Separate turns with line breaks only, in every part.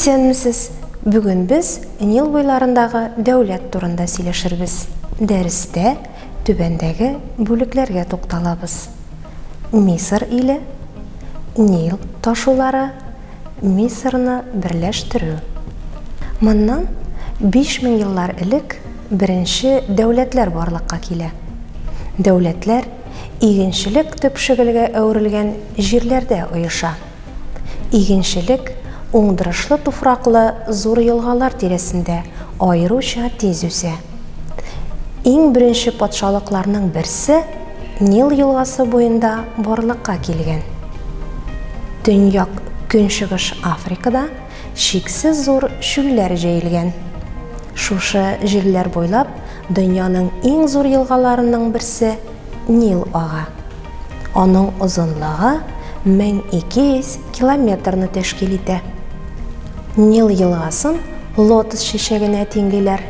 Исәнмесез? Бүген без Нил буйларындагы дәүләт турында сөйләшербез. Дәрестә түбәндәге бүлекләргә тукталабыз. Мисыр иле, Нил ташулары, Мисырны берләштерү. Моннан 5000 еллар элек беренче дәүләтләр барлыкка килә. Дәүләтләр игенчелек төпшегелгә әверелгән җирләрдә оеша. Игенчелек уңдырышлы туфраклы зур елгалар тирәсендә аеруча тиз үсә. Иң беренче патшалыкларның берсе Нил елгасы буенда барлыкка килгән. Төньяк Көнчыгыш Африкада чиксез зур чүлләр җәелгән. Шушы җирләр буйлап дөньяның иң зур елгаларының берсе Нил ага. Аның озынлыгы 1200 километрны тәшкил итә. Нил елгасын лотос чәчәгенә тиңлиләр.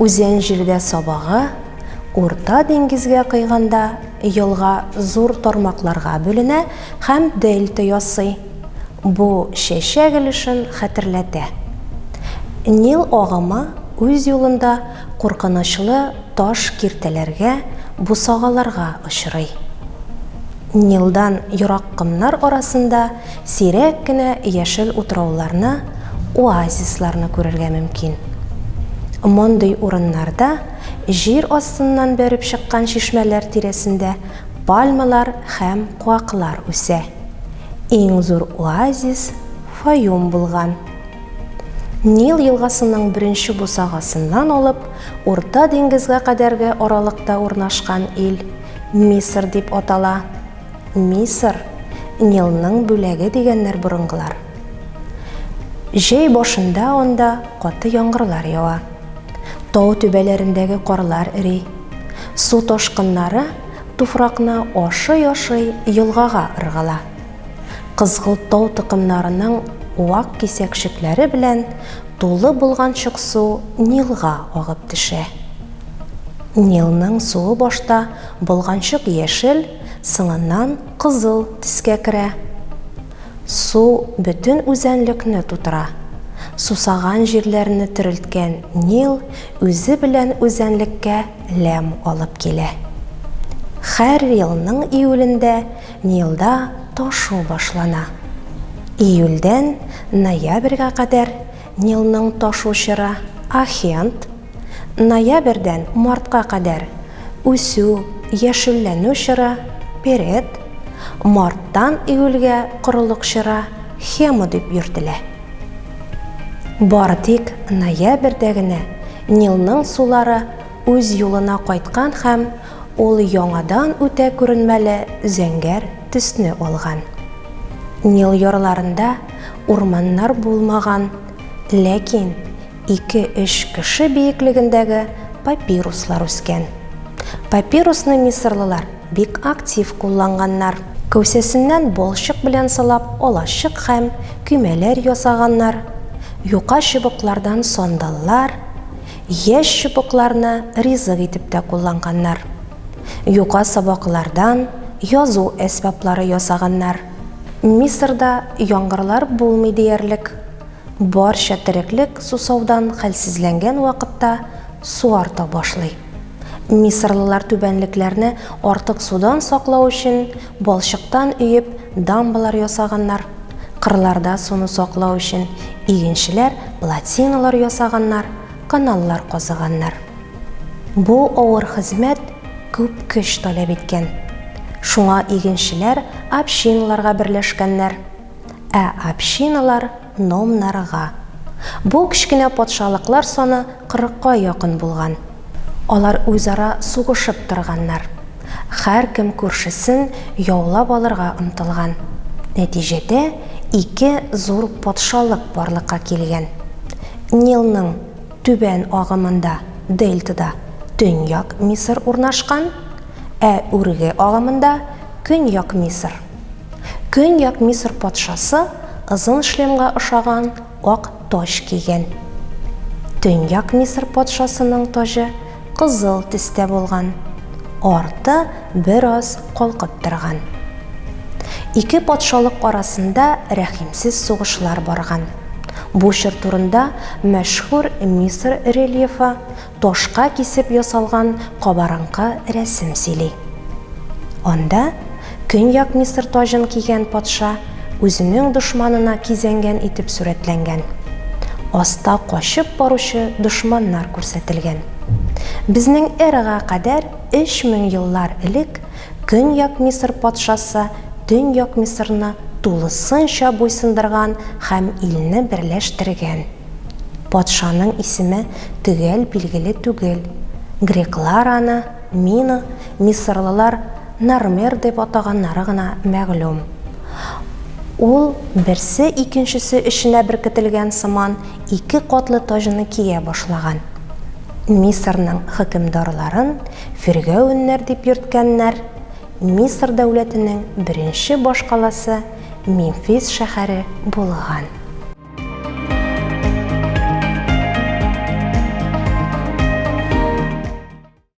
Үзән җирдә сабагы, Урта диңгезгә кыйганда елга зур тармакларга бүленә һәм дельта ясый. Бу чәчәк өлешен хәтерләтә. Нил агымы үз юлында куркынычлы таш киртәләргә, бусагаларга очрый. Нилдан ерак кымнар арасында сирәк кенә яшел утрауларны, оазисларны күрергә мөмкин. Мондый урыннарда җир астыннан бәреп чыккан чишмәләр тирәсендә пальмалар һәм куаклар үсә. Иң зур оазис Фаюм булган. Нил елгасының беренче бусагасыннан алып Урта диңгезгә кадәрге аралыкта урнашкан ил Мисыр дип атала. Мисыр Нилның бүләге дигәннәр борынгылар. Җәй башында анда каты яңгырлар ява. Тау түбәләрендәге карлар эри. Су ташкыннары туфракны ашый-ашый елгага ыргыла. Кызгылт тау тыкымнарының вак кисәкчекләре белән тулы булганчык су Нилга агып төшә. Нилның суы башта булганчык яшел, соңыннан кызыл төскә керә. Су бөтен үзәнлекне тутыра. Сусаган җирләрне терелткән Нил үзе белән үзәнлеккә ләм алып килә. Һәр елның июлендә Нилда ташу башлана. Июльдән ноябрьгә кадәр Нилның ташу чоры Ахент, ноябрьдән мартка кадәр үсү, яшелләнү чоры Перет, марттан июльгә корылык чоры Хема дип йөртелә. Бары тик ноябрьдә генә Нилның сулары үз юлына кайткан һәм ул яңадан үтә күренмәле зәңгәр төсне алган. Нил ярларында урманнар булмаган, ләкин 2-3 кеше биеклегендәге папируслар үскән. Папирусны мисырлылар бик актив кулланганнар. Кәүсәсеннән балчык белән сылап алачык һәм көймәләр ясаганнар. Юка чыбыклардан сандаллар, яшь чыбыкларны ризык итеп тә кулланганнар. Юка сабаклардан язу әсбаплары ясаганнар. Мисырда яңгырлар булмый диярлек. Барча тереклек сусаудан хәлсезләнгән вакытта су арта башлый. Мисырлылар түбәнлекләрне артык судан саклау өчен балчыктан өеп дамбалар ясаганнар. Кырларда суны саклау өчен игенчеләр плотиналар ясаганнар, каналлар казыганнар. Бу авыр хезмәт күп көч таләп иткән. Шуңа игенчеләр общиналарга берләшкәннәр, общиналар номнарга. Бу кичкенә патшалыклар саны 40-ка якын булган. Алар үзара сугышып торганнар. Һәр кем күршесен яулап алырга омтылган. Нәтиҗәдә 2 зур патшалык барлыкка килгән. Нилның түбән агымында, дельтада Төньяк Мисыр урнашкан, үрге агымында Көньяк Мисыр. Көньяк Мисыр патшасы озын шлемга охшаган ак таҗ кигән. Төньяк Мисыр патшасының таҗы кызыл төстә булган. Арты бераз калкып торган. Ике патшалык арасында рәхимсез сугышлар барган. Бу чор турында мәшһүр Мисыр рельефы ташка кисеп ясалган кабарынкы рәсем сөйли. Анда Көньяк Мисыр таҗын кигән патша үзенең дошманына кизәнгән итеп сурәтләнгән. Аста качып баручы дошманнар күрсәтелгән. Безнең эрага кадәр 3000 еллар элек Көньяк Мисыр патшасы Төньяк Мисырны тулысынча буйсындырган һәм илне берләштергән. Патшаның исеме төгәл билгеле түгел. Греклар аны Мина, мисырлылар Нармер дип атаганнары гына мәгълүм. Ул берсе икенчесе эшенә беркетелгән сыман 2 катлы таҗны кия башлаган. Мисырның хөкемдарларын Фиргәүннәр дип йөрткәннәр. Мисыр дәүләтенең беренче башкаласы Мемфис шәһәре булган.